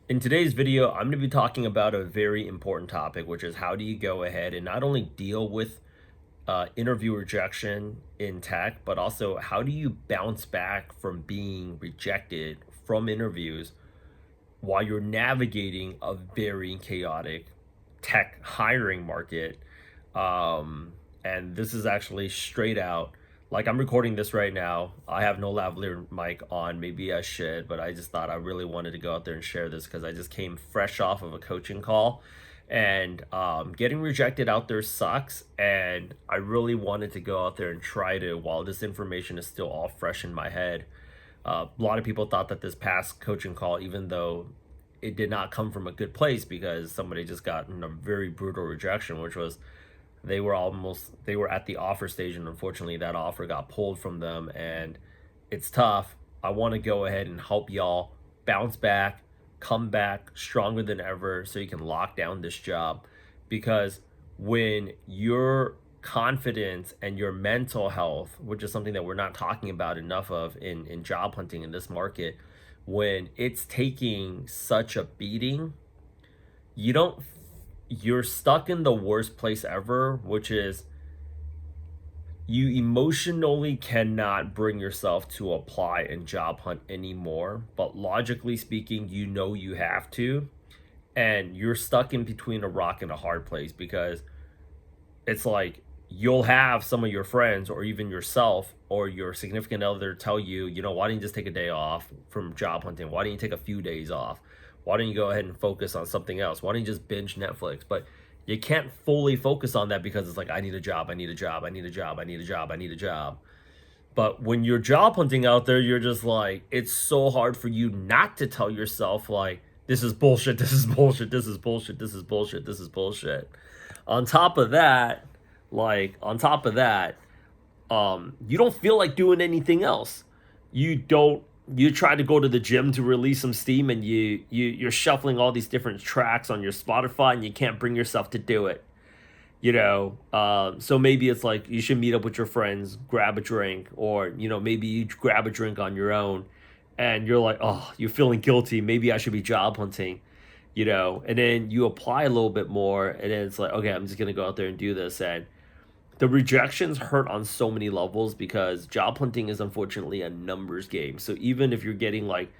In today's video, I'm going to be talking about a very important topic, which is how do you go ahead and not only deal with interview rejection in tech, but also how do you bounce back from being rejected from interviews while you're navigating a very chaotic tech hiring market. And this is actually straight out. Like I'm recording this right now. I have no lavalier mic on. Maybe I should, but I just thought I really wanted to go out there and share this because I just came fresh off of a coaching call, and getting rejected out there sucks. And I really wanted to go out there and try to, while this information is still all fresh in my head. A lot of people thought that this past coaching call, even though it did not come from a good place because somebody just got in a very brutal rejection, which was they were at the offer stage, and unfortunately that offer got pulled from them, and it's tough. I want to go ahead and help y'all bounce back, come back stronger than ever so you can lock down this job, because when your confidence and your mental health, which is something that we're not talking about enough of in job hunting in this market, when it's taking such a beating, you don't you're stuck in the worst place ever, which is you emotionally cannot bring yourself to apply and job hunt anymore, but logically speaking, you know you have to, and you're stuck in between a rock and a hard place, because it's like you'll have some of your friends or even yourself or your significant other tell you, why don't you just take a day off from job hunting? Why don't you take a few days off? Why don't you go ahead and focus on something else? Why don't you just binge Netflix? But you can't fully focus on that because it's like, I need a job, I need a job, I need a job, I need a job, I need a job. But when you're job hunting out there, you're just like, it's so hard for you not to tell yourself, like, this is bullshit, this is bullshit, this is bullshit, this is bullshit, this is bullshit. On top of that, on top of that, you don't feel like doing anything else. You try to go to the gym to release some steam, and you're shuffling all these different tracks on your Spotify, and you can't bring yourself to do it. So maybe it's like you should meet up with your friends, grab a drink, or maybe you grab a drink on your own, and you're like, oh, you're feeling guilty, maybe I should be job hunting. And then you apply a little bit more, and then it's like, okay, I'm just gonna go out there and do this. And the rejections hurt on so many levels because job hunting is unfortunately a numbers game. So even if you're getting like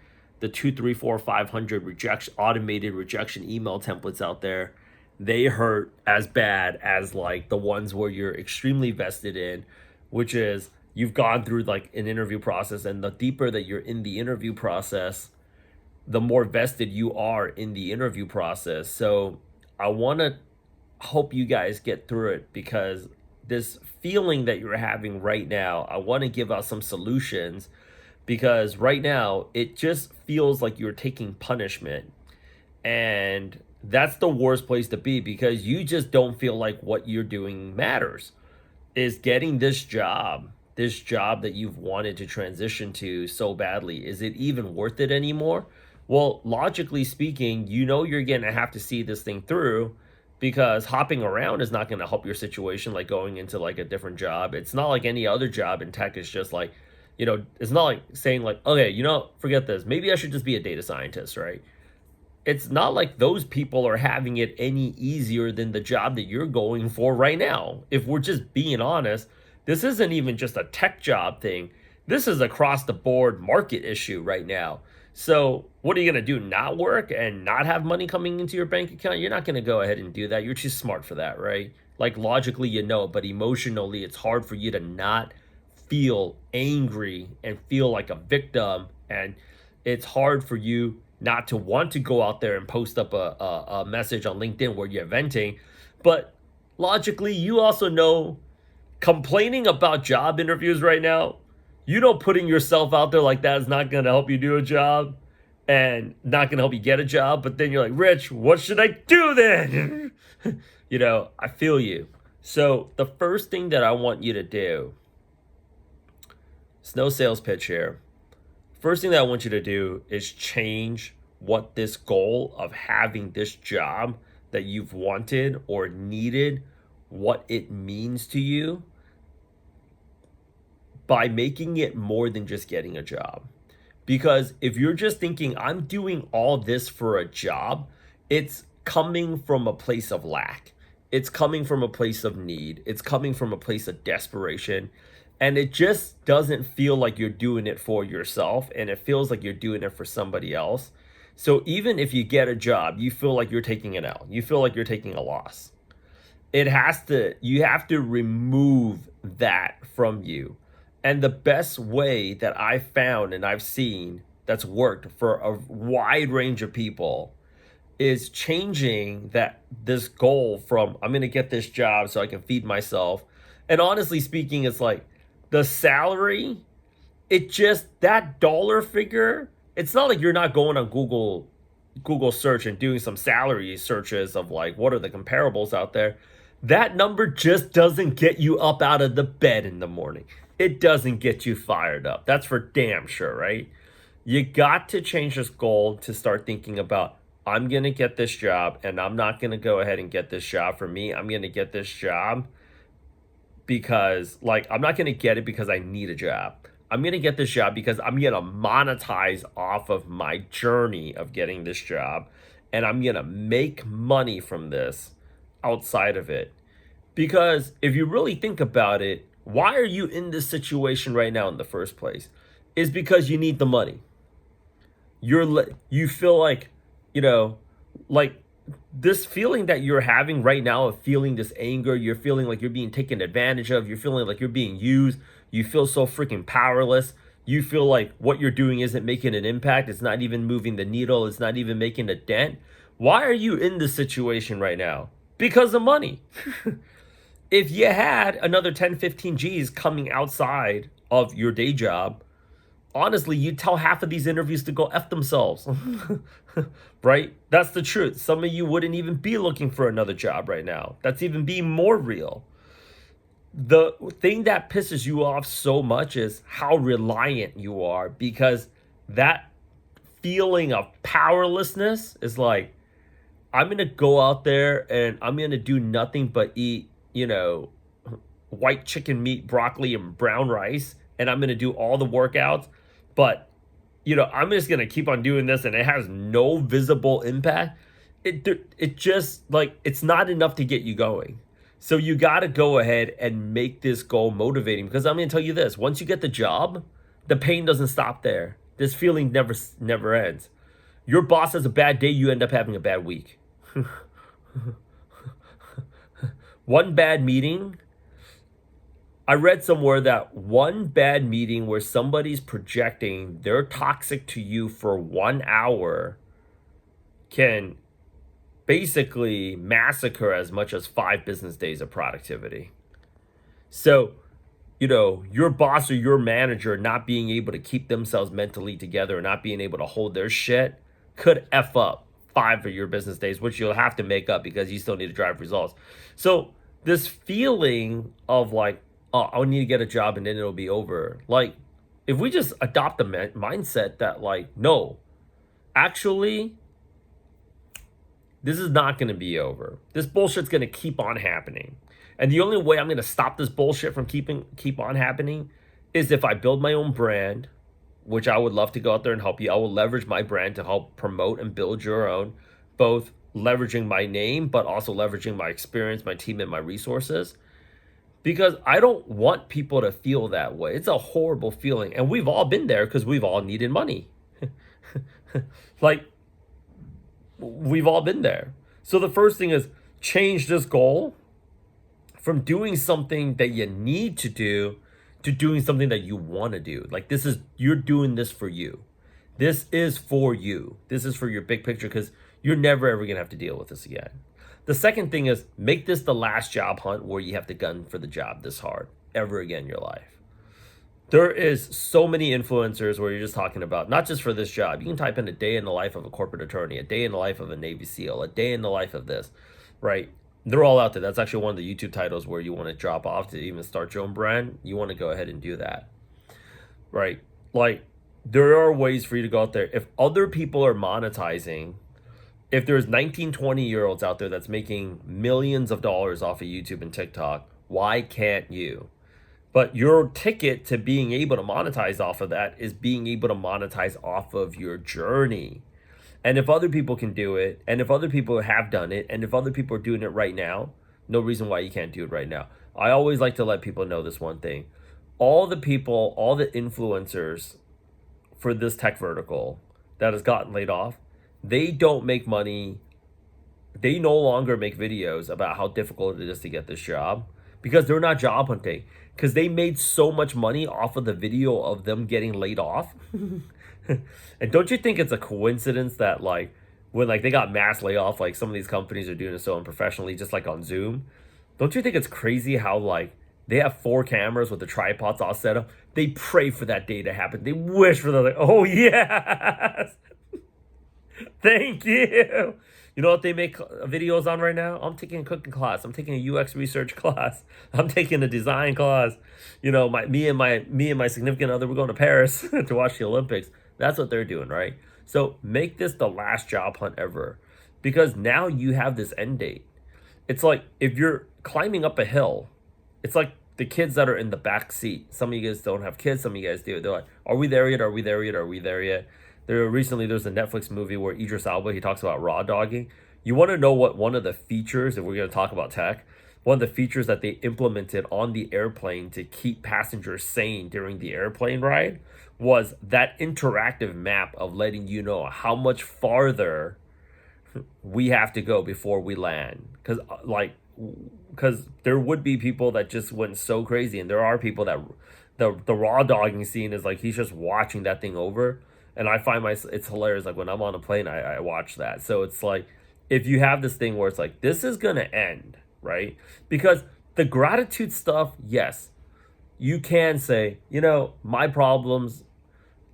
the 2, 3, 4, 500 rejection automated rejection email templates out there, they hurt as bad as like the ones where you're extremely vested in, which is you've gone through like an interview process, and the deeper that you're in the interview process, the more vested you are in the interview process. So I want to hope you guys get through it, because this feeling that you're having right now, I want to give out some solutions, because right now it just feels like you're taking punishment. And that's the worst place to be, because you just don't feel like what you're doing matters. Is getting this job that you've wanted to transition to so badly, is it even worth it anymore? Well, logically speaking, you're going to have to see this thing through, because hopping around is not going to help your situation, like going into like a different job. It's not like any other job in tech. It's just like, it's not like saying like, okay, forget this. Maybe I should just be a data scientist, right? It's not like those people are having it any easier than the job that you're going for right now. If we're just being honest, this isn't even just a tech job thing. This is across the board market issue right now. So what are you going to do? Not work and not have money coming into your bank account? You're not going to go ahead and do that. You're too smart for that, right? Like logically, but emotionally, it's hard for you to not feel angry and feel like a victim. And it's hard for you not to want to go out there and post up a message on LinkedIn where you're venting. But logically, you also know complaining about job interviews right now, putting yourself out there like that is not going to help you do a job and not going to help you get a job. But then you're like, Rich, what should I do then? I feel you. So the first thing that I want you to do, it's no sales pitch here. First thing that I want you to do is change what this goal of having this job that you've wanted or needed, what it means to you, by making it more than just getting a job. Because if you're just thinking, I'm doing all this for a job, it's coming from a place of lack. It's coming from a place of need. It's coming from a place of desperation. And it just doesn't feel like you're doing it for yourself. And it feels like you're doing it for somebody else. So even if you get a job, you feel like you're taking an L. You feel like you're taking a loss. You have to remove that from you. And the best way that I've found and I've seen that's worked for a wide range of people is changing this goal from I'm going to get this job so I can feed myself. And honestly speaking, it's like the salary, it just that dollar figure, it's not like you're not going on Google search and doing some salary searches of like what are the comparables out there. That number just doesn't get you up out of the bed in the morning. It doesn't get you fired up. That's for damn sure, right? You got to change this goal to start thinking about I'm going to get this job, and I'm not going to go ahead and get this job for me. I'm going to get this job because like I'm not going to get it because I need a job. I'm going to get this job because I'm going to monetize off of my journey of getting this job, and I'm going to make money from this outside of it. Because if you really think about it, why are you in this situation right now in the first place? Is because you need the money. You feel like, like this feeling that you're having right now of feeling this anger, you're feeling like you're being taken advantage of, you're feeling like you're being used, you feel so freaking powerless. You feel like what you're doing isn't making an impact. It's not even moving the needle. It's not even making a dent. Why are you in this situation right now? Because of money. If you had another 10, 15 G's coming outside of your day job, honestly, you'd tell half of these interviews to go F themselves. Right? That's the truth. Some of you wouldn't even be looking for another job right now. That's even being more real. The thing that pisses you off so much is how reliant you are, because that feeling of powerlessness is like, I'm going to go out there and I'm going to do nothing but eat, white chicken meat, broccoli, and brown rice. And I'm going to do all the workouts. But, I'm just going to keep on doing this and it has no visible impact. It just like, it's not enough to get you going. So you got to go ahead and make this goal motivating, because I'm going to tell you this. Once you get the job, the pain doesn't stop there. This feeling never ends. Your boss has a bad day, you end up having a bad week. One bad meeting. I read somewhere that one bad meeting where somebody's projecting they're toxic to you for 1 hour can basically massacre as much as 5 business days of productivity. So, your boss or your manager not being able to keep themselves mentally together and not being able to hold their shit could F up 5 of your business days, which you'll have to make up because you still need to drive results. So this feeling of like, oh, I'll need to get a job and then it'll be over. Like, if we just adopt the mindset that like, no, actually, this is not going to be over. This bullshit's going to keep on happening. And the only way I'm going to stop this bullshit from keep on happening is if I build my own brand, which I would love to go out there and help you. I will leverage my brand to help promote and build your own, both leveraging my name, but also leveraging my experience, my team, and my resources. Because I don't want people to feel that way. It's a horrible feeling. And we've all been there because we've all needed money. Like, we've all been there. So the first thing is change this goal from doing something that you need to do to doing something that you want to do. Like, you're doing this for you. This is for you. This is for your big picture, because you're never ever going to have to deal with this again. The second thing is make this the last job hunt where you have to gun for the job this hard ever again in your life. There is so many influencers where you're just talking about, not just for this job. You can type in a day in the life of a corporate attorney, a day in the life of a Navy SEAL, a day in the life of this, right? They're all out there. That's actually one of the YouTube titles where you want to drop off to even start your own brand. You want to go ahead and do that, right? Like, there are ways for you to go out there. If other people are monetizing, if there's 19, 20-year-olds out there that's making millions of dollars off of YouTube and TikTok, why can't you? But your ticket to being able to monetize off of that is being able to monetize off of your journey. And if other people can do it, and if other people have done it, and if other people are doing it right now, no reason why you can't do it right now. I always like to let people know this one thing. All the people, all the influencers for this tech vertical that has gotten laid off, they don't make money. They no longer make videos about how difficult it is to get this job because they're not job hunting. Because they made so much money off of the video of them getting laid off. And don't you think it's a coincidence that like when like they got mass layoff, like some of these companies are doing it so unprofessionally, just like on Zoom. Don't you think it's crazy how like they have 4 cameras with the tripods all set up? They pray for that day to happen. They wish for the like, oh yes, thank you. You know what they make videos on right now? I'm taking a cooking class. I'm taking a UX research class. I'm taking a design class. You know, me and my significant other, we're going to Paris to watch the Olympics. That's what they're doing, right? So make this the last job hunt ever, because now you have this end date. It's like if you're climbing up a hill, it's like the kids that are in the back seat. Some of you guys don't have kids. Some of you guys do. They're like, "Are we there yet? Are we there yet? Are we there yet?" There's a Netflix movie where Idris Elba, he talks about raw dogging. You want to know what one of the features, if we're going to talk about tech, one of the features that they implemented on the airplane to keep passengers sane during the airplane ride was that interactive map of letting you know how much farther we have to go before we land. Because there would be people that just went so crazy, and there are people that the raw dogging scene is like he's just watching that thing over. And I find it's hilarious. Like when I'm on a plane, I watch that. So it's like if you have this thing where it's like this is gonna end, right? Because the gratitude stuff, yes, you can say, you know, my problems.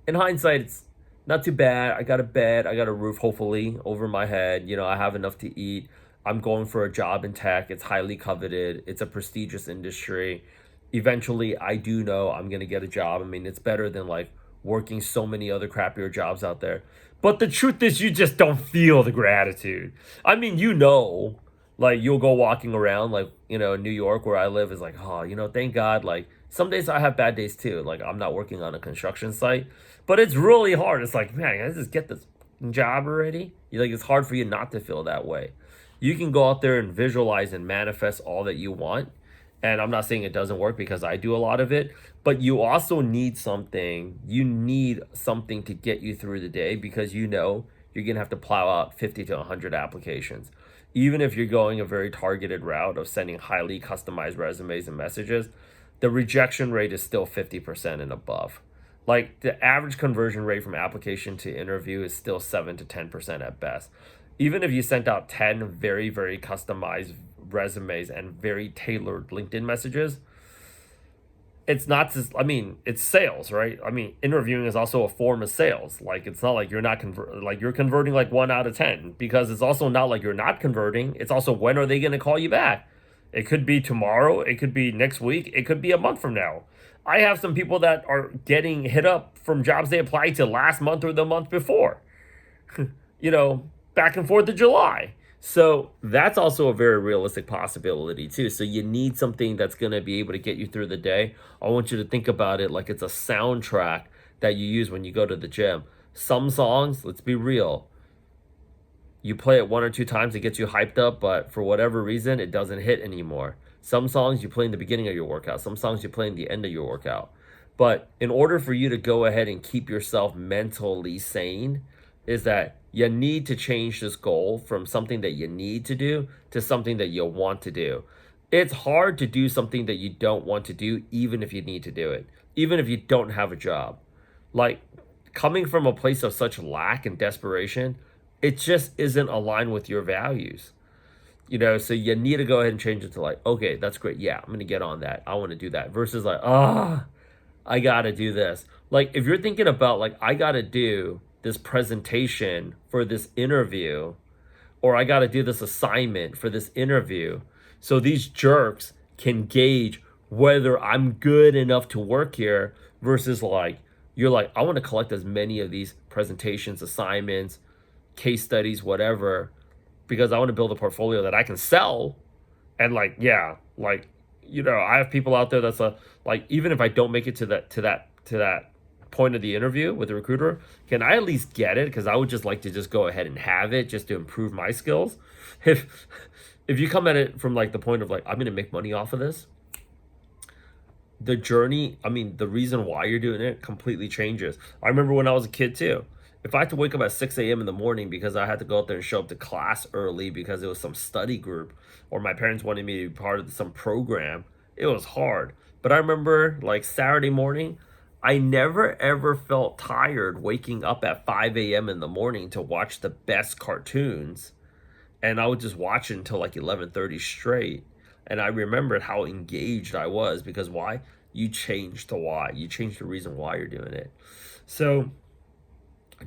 In hindsight, it's not too bad. I got a bed, I got a roof, hopefully, over my head. You know, I have enough to eat. I'm going for a job in tech. It's highly coveted. It's a prestigious industry. Eventually, I do know I'm gonna get a job. I mean, it's better than like working so many other crappier jobs out there. But the truth is you just don't feel the gratitude. I mean, you know, like you'll go walking around like, you know, in New York where I live is like, oh, you know, thank God. Like some days I have bad days too. Like I'm not working on a construction site, but it's really hard. It's like, man, I just get this job already. You like it's hard for you not to feel that way. You can go out there and visualize and manifest all that you want. And I'm not saying it doesn't work because I do a lot of it, but you also need something. You need something to get you through the day because you know you're going to have to plow out 50 to 100 applications. Even if you're going a very targeted route of sending highly customized resumes and messages, the rejection rate is still 50% and above. Like the average conversion rate from application to interview is still 7 to 10% at best. Even if you sent out 10 very, very customized resumes and very tailored LinkedIn messages, it's not just, I mean, it's sales, right? I mean, interviewing is also a form of sales. Like it's not like you're not like you're converting like 1 out of 10, because it's also not like you're not converting. It's also when are they going to call you back? It could be tomorrow, it could be next week, it could be a month from now. I have some people that are getting hit up from jobs they applied to last month or the month before. You know, back and forth to July. So that's also a very realistic possibility too. So you need something that's going to be able to get you through the day. I want you to think about it like it's a soundtrack that you use when you go to the gym. Some songs, let's be real, you play it 1 or 2 times, it gets you hyped up, but for whatever reason, it doesn't hit anymore. Some songs you play in the beginning of your workout. Some songs you play in the end of your workout. But in order for you to go ahead and keep yourself mentally sane, is that you need to change this goal from something that you need to do to something that you want to do. It's hard to do something that you don't want to do, even if you need to do it, even if you don't have a job. Like coming from a place of such lack and desperation, it just isn't aligned with your values. You know, so you need to go ahead and change it to like, okay, that's great. Yeah, I'm going to get on that. I want to do that. Versus like, I got to do this. Like if you're thinking about like, I got to do this presentation for this interview, or I got to do this assignment for this interview, so these jerks can gauge whether I'm good enough to work here, versus like, you're like, I want to collect as many of these presentations, assignments, case studies, whatever, because I want to build a portfolio that I can sell. And like, yeah, like I have people out there that's like, even if I don't make it to that point of the interview with the recruiter, can I at least get it? Because I would just like to just go ahead and have it just to improve my skills. If if you come at it from like the point of like, I'm gonna make money off of this, the journey, I mean, the reason why you're doing it completely changes. I remember when I was a kid too. If I had to wake up at 6 a.m. in the morning because I had to go out there and show up to class early because it was some study group, or my parents wanted me to be part of some program, it was hard. But I remember like Saturday morning, I never ever felt tired waking up at 5 a.m. in the morning to watch the best cartoons, and I would just watch it until like 11:30 straight. And I remembered how engaged I was because why? You changed the why. You changed the reason why you're doing it. So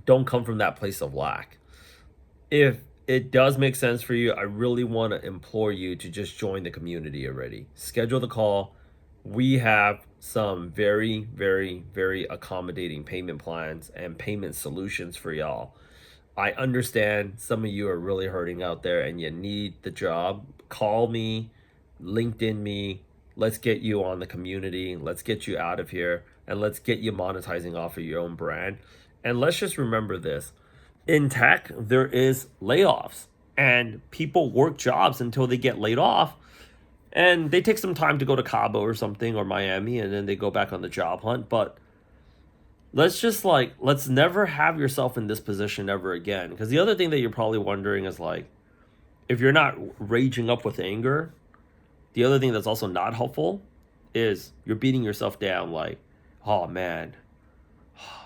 don't come from that place of lack. If it does make sense for you, I really want to implore you to just join the community already. Schedule the call. We have some very, very, very accommodating payment plans and payment solutions for y'all. I understand some of you are really hurting out there and you need the job. Call me, LinkedIn me. Let's get you on the community. Let's get you out of here and let's get you monetizing off of your own brand. And let's just remember this. In tech, there is layoffs and people work jobs until they get laid off, and they take some time to go to Cabo or something or Miami, and then they go back on the job hunt. But let's never have yourself in this position ever again. Because the other thing that you're probably wondering is like, if you're not raging up with anger, the other thing that's also not helpful is you're beating yourself down like, oh man,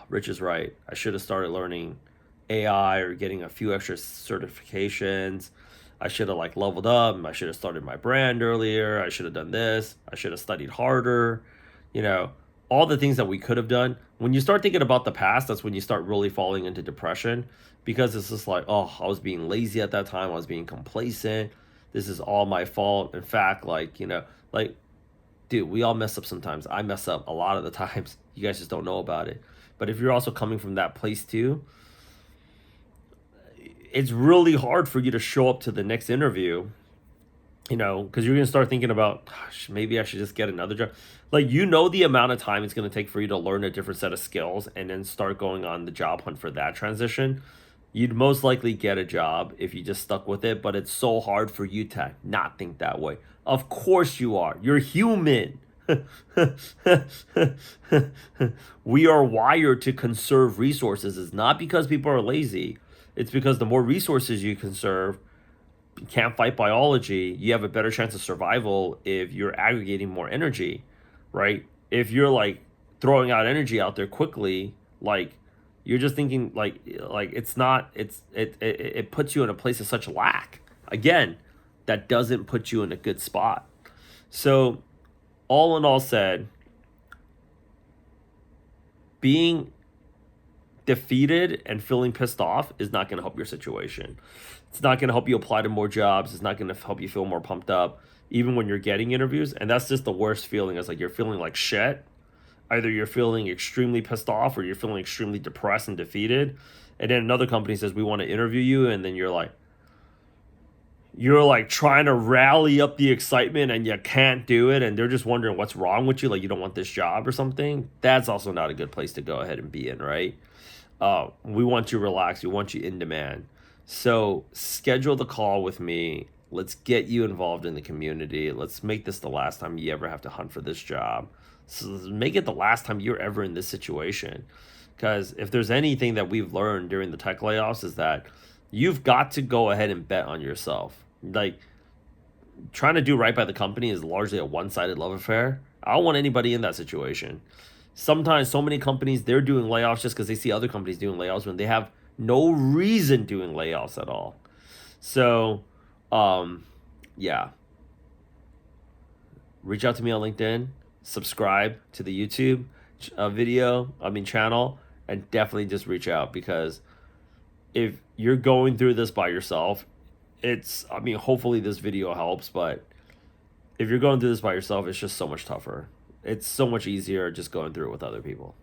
Rich is right. I should have started learning AI or getting a few extra certifications. I should have like leveled up. I should have started my brand earlier. I should have done this. I should have studied harder. You know, all the things that we could have done. When you start thinking about the past, that's when you start really falling into depression, because it's just like, oh, I was being lazy at that time. I was being complacent. This is all my fault. In fact, like, dude, we all mess up sometimes. I mess up a lot of the times. You guys just don't know about it. But if you're also coming from that place too, it's really hard for you to show up to the next interview, because you're going to start thinking about, gosh, maybe I should just get another job. Like, the amount of time it's going to take for you to learn a different set of skills and then start going on the job hunt for that transition. You'd most likely get a job if you just stuck with it, but it's so hard for you to not think that way. Of course you are. You're human. We are wired to conserve resources. It's not because people are lazy. It's because the more resources you conserve, you can't fight biology, you have a better chance of survival if you're aggregating more energy, right? If you're like throwing out energy out there quickly, like you're just thinking like it puts you in a place of such lack. Again, that doesn't put you in a good spot. So all in all said, being defeated and feeling pissed off is not going to help your situation. It's not going to help you apply to more jobs. It's not going to help you feel more pumped up, even when you're getting interviews. And that's just the worst feeling. It's like you're feeling like shit. Either you're feeling extremely pissed off or you're feeling extremely depressed and defeated. And then another company says, we want to interview you. And then you're like trying to rally up the excitement and you can't do it. And they're just wondering what's wrong with you. Like you don't want this job or something. That's also not a good place to go ahead and be in, right? We want you relaxed. We want you in demand. So schedule the call with me. Let's get you involved in the community. Let's make this the last time you ever have to hunt for this job. So make it the last time you're ever in this situation. Because if there's anything that we've learned during the tech layoffs is that you've got to go ahead and bet on yourself. Like, trying to do right by the company is largely a one-sided love affair. I don't want anybody in that situation. Sometimes so many companies, they're doing layoffs just because they see other companies doing layoffs when they have no reason doing layoffs at all. So, yeah. Reach out to me on LinkedIn. Subscribe to the YouTube channel, and definitely just reach out, because if you're going through this by yourself, hopefully this video helps, but if you're going through this by yourself, it's just so much tougher. It's so much easier just going through it with other people.